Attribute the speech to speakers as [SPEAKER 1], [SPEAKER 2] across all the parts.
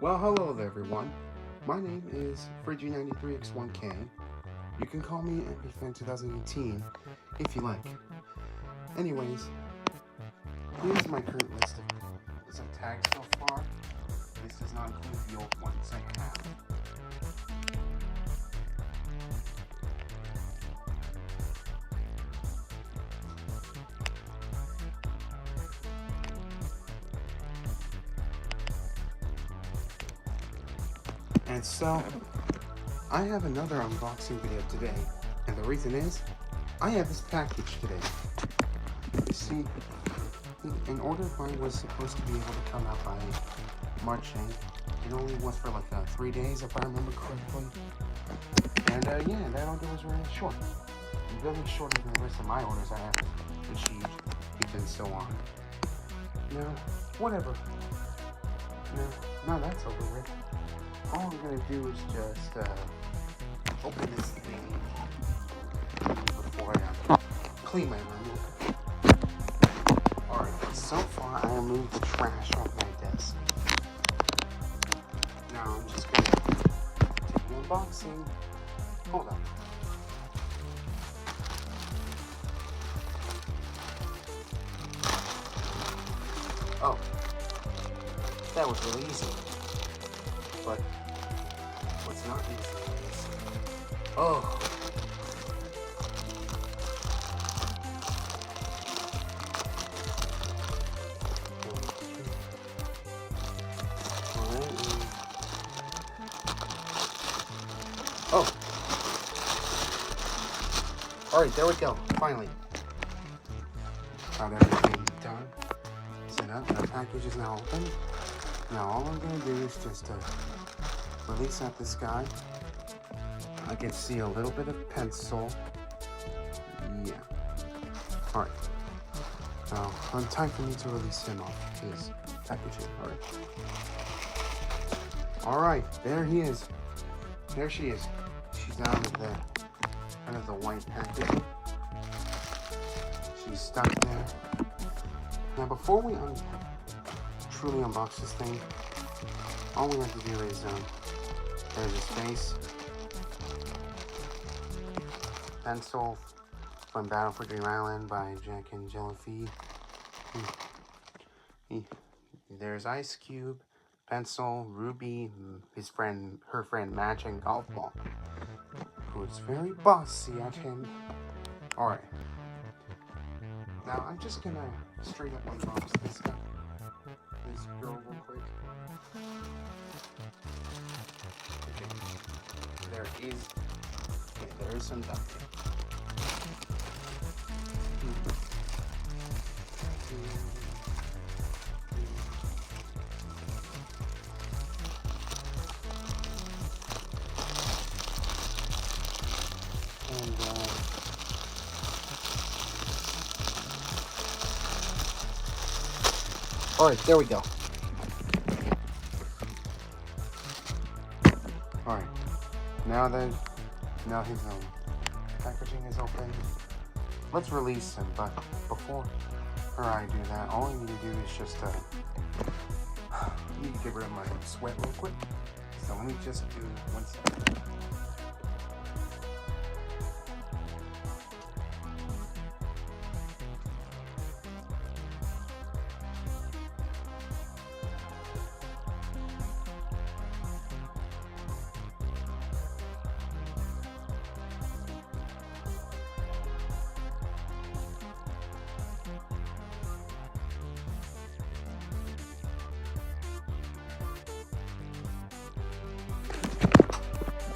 [SPEAKER 1] Well, hello there, everyone. My name is Firey Jr. 93X1K. You can call me MPFan 2018 if you like. Anyways, here's my current list of tags so far. This does not include the old ones I have. And so, I have another unboxing video today, and the reason is, I have this package today. You see, an order mine was supposed to be able to come out by March 8th. It only was for like 3 days, if I remember correctly. And yeah, that order was really short. Really shorter than the rest of my orders I have achieved, even so on. Now, whatever. Now that's over with. All I'm gonna do is just open this thing before I clean my room. Alright, so far I removed the trash off my desk. Now I'm just gonna take the unboxing. Hold on. Oh, that was really easy. But what's not easy is, oh, all right, there we go. Finally, got everything done. Set up. The package is now open. Now all I'm gonna do is just release out this guy. I can see a little bit of pencil. Yeah. Alright. Now, time for me to release him off his packaging. Alright, there he is. There she is. She's out of the kind of the white packaging. She's stuck there. Now before we truly unbox this thing, all we have to do is there's his face, pencil from Battle for Dream Island by Jack and Jellyfy. There's Ice Cube, pencil, Ruby, her friend Match, and Golf Ball, who's very bossy at him. Alright. Now I'm just gonna straight up unbox this girl real quick. There is some duct tape. Alright, there we go. Alright, now his packaging is open. Let's release him, but before I do that, all I need to do is just need to get rid of my sweat real quick. So let me just do 1 second.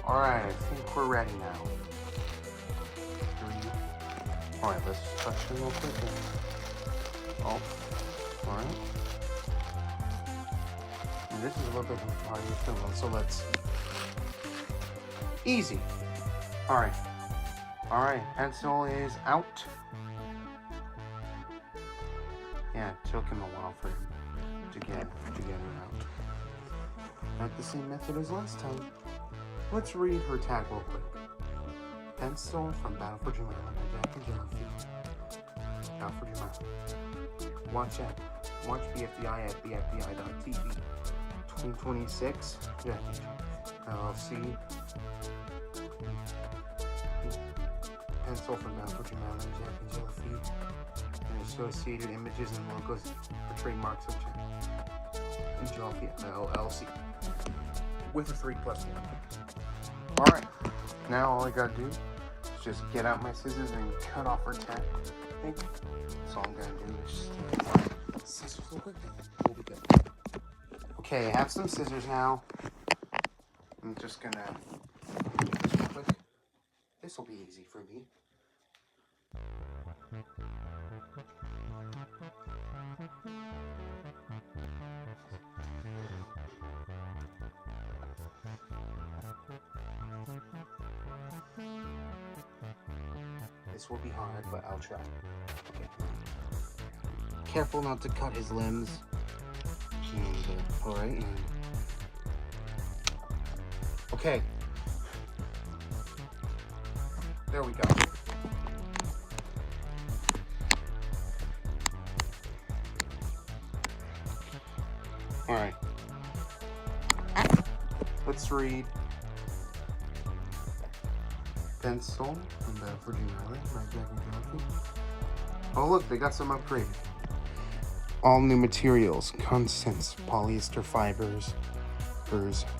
[SPEAKER 1] Alright, I think we're ready now. Alright, let's touch him real quick. Oh, alright. And this is a little bit harder to film, so let's... Easy. Alright. Alright, pencil is out. Yeah, it took him a while for him to get it out. Not the same method as last time. Let's read her tag real quick. Pencil from Battle for Dream Island by Jack and Jellyfy. Battle for Dream Island. Watch BFDI at bfdi.tv. 2026. Yeah. LLC. Pencil from Bar Plush, Jack and Jellyfeet. And associated images and logos for trademarks of Jack and Jellyfeet LLC. With a 3+1. Alright. Now all I gotta do is just get out my scissors and cut off her tag. I think that's all I'm gonna do is just scissors real quick and we'll be good. Okay, I have some scissors now. I'm just gonna just real quick. This will be easy for me. This will be hard, but I'll try. Okay. Careful not to cut his limbs. Alright. Okay. There we go. Alright. Let's read. Pencil from the Virgin Islands by Jack and Jellyfeet. Oh look, they got some upgraded. All new materials, contents, polyester fibers,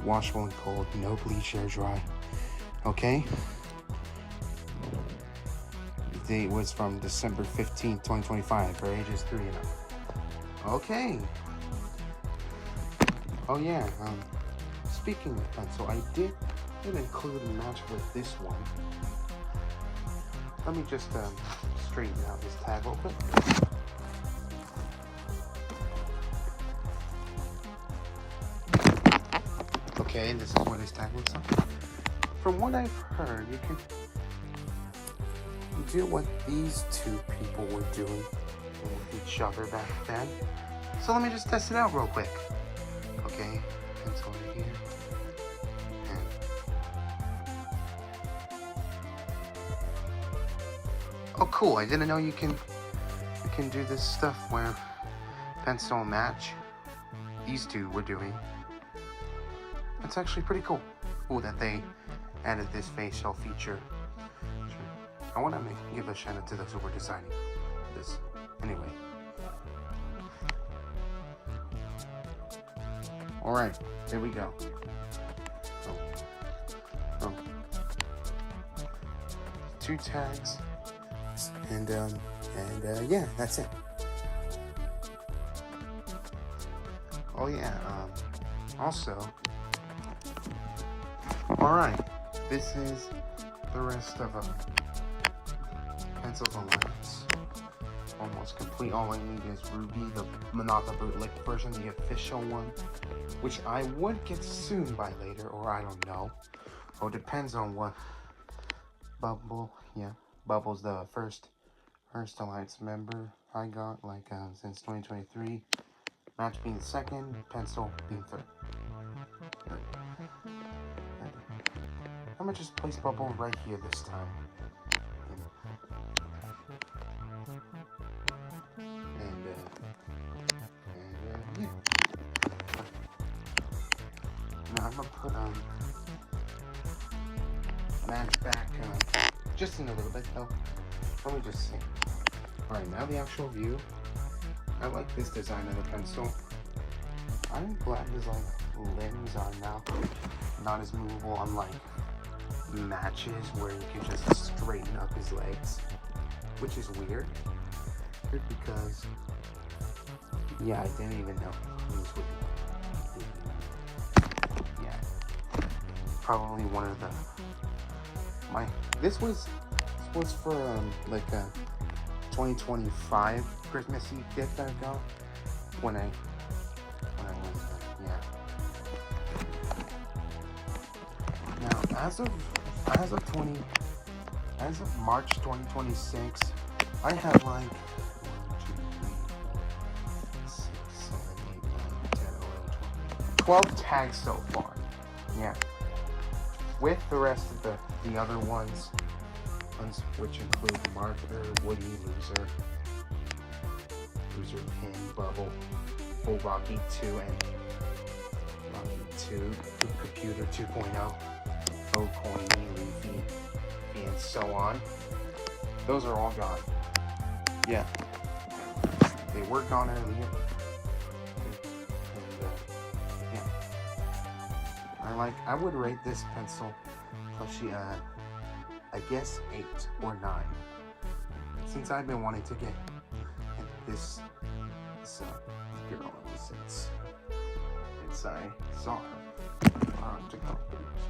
[SPEAKER 1] washable and cold, no bleach, air dry. Okay. The date was from December 15th, 2025 for ages 3 and up. Okay. Oh yeah, speaking of pencil, I did include a match with this one. Let me just straighten out this tag real quick. Okay, this is what his tag looks like. From what I've heard, you can do what these two people were doing with each other back then. So let me just test it out real quick. Okay, pencil right here. Oh cool, I didn't know you can do this stuff where pencil match. These two were doing. That's actually pretty cool. Cool that they added this facial feature. I want to give a shout out to those who were designing this. Anyway. Alright, there we go. Oh. 2 tags. And yeah, that's it. Oh yeah, also, alright, this is the rest of Pencils Alliance. Almost complete. All I need is Ruby, not the bootleg version, the official one, which I would get soon by later, or I don't know. Oh, depends on what Bubble, yeah, Bubble's the first Alliance member I got, like, since 2023. Match being the second, Pencil being third. I'm gonna just place Bubble right here this time. And yeah. Now I'm gonna put Match back just in a little bit though. Let me just see. Alright, now the actual view. I like this design of the pencil. I'm glad his limbs are now not as movable, unlike Matches where you can just straighten up his legs, which is weird because yeah, I didn't even know he was with me. Yeah, probably one of the this was for like a 2025 Christmas Eve gift I got when I was Now as of March 2026, I have like 1, 2, 3, 4, 6, 7, 8, 9, 10, 11, 12 tags so far. Yeah. With the rest of the other ones which include Marker, Woody, Loser, Pin, Bubble, Full Rocky 2, and Computer 2.0, Coiny, Leafy, and so on. Those are all gone. Yeah, they were gone earlier. And yeah, I would rate this pencil plushie, I guess 8 or 9. Since I've been wanting to get this girl ever since I saw her on TikTok videos.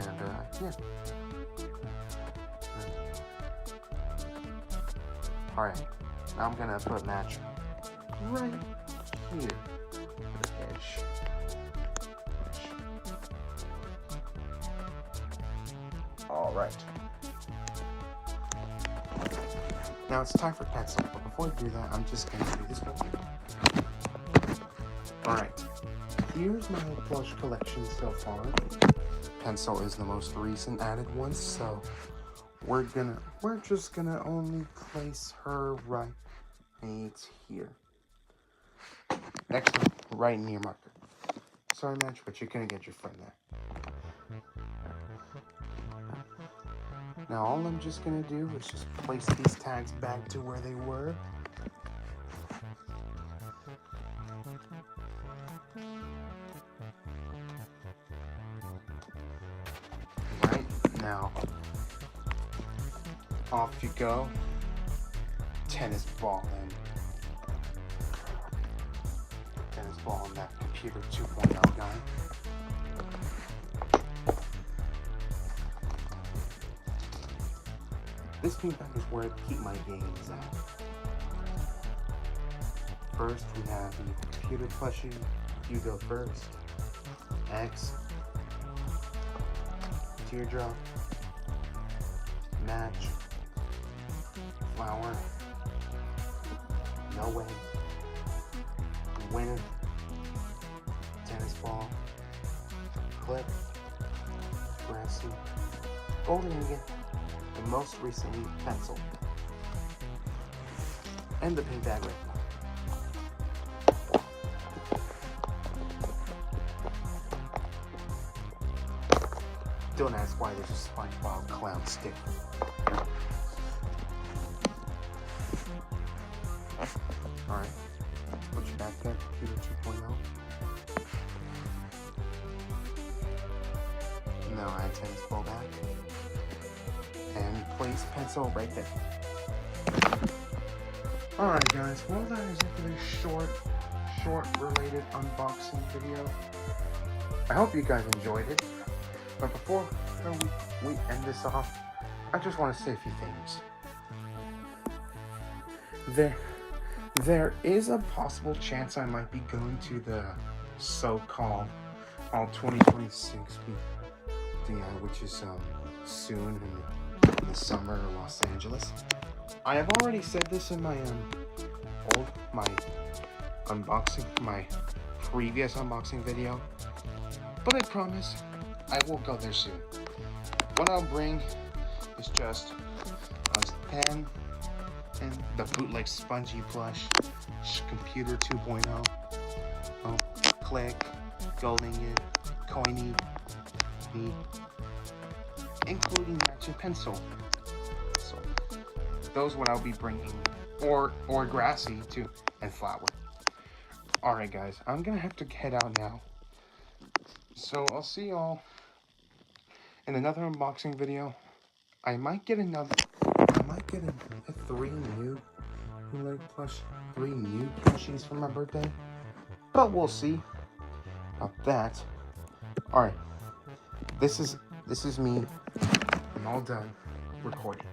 [SPEAKER 1] And yeah. Alright, now I'm gonna put match right here at the edge. Alright. Now it's time for pencil, but before I do that, I'm just gonna do this one. Alright, here's my plush collection so far. Pencil is the most recent added one, so we're just gonna only place her right here. Next to right near marker. Sorry, Match, but you're gonna get your friend there. Now all I'm just gonna do is just place these tags back to where they were. Right now, off you go. Tennis ball in. Tennis ball in that Computer 2.0 guy. This beanbag is where I keep my games at. First, we have the Computer Plushie. You go first. X. Teardrop. Match. Flower. No way. Winner. Tennis ball. Clip. Grassy. Golden again. And most recently, pencil. And the pink bag right now. Don't ask why there's a SpongeBob clown stick. Alright, put your back there, Computer 2.0. Now add tennis ball back. And place pencil right there. Alright guys, well that is it for this short related unboxing video. I hope you guys enjoyed it. But before we end this off, I just want to say a few things. There is a possible chance I might be going to the so-called All 2026 which is soon in the summer in Los Angeles. I have already said this in my my previous unboxing video, but I promise I will go there soon. What I'll bring is just a pen and the Bootleg Spongy Plush, Computer 2.0, Click, Golden Ingot, Coiny, including matching pencil. So those what I'll be bringing, or Grassy too, and Flower. Alright guys, I'm gonna have to head out now. So I'll see y'all in another unboxing video. I might get a 3 new Bootleg Plush, 3 new plushies for my birthday. But we'll see about that. Alright. This is me. I'm all done recording.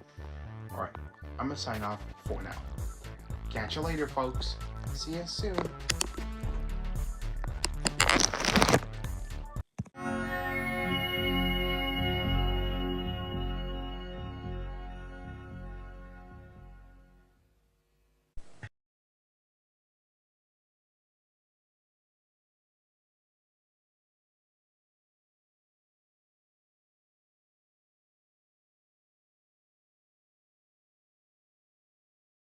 [SPEAKER 1] Alright. I'm gonna sign off for now. Catch you later, folks. See you soon.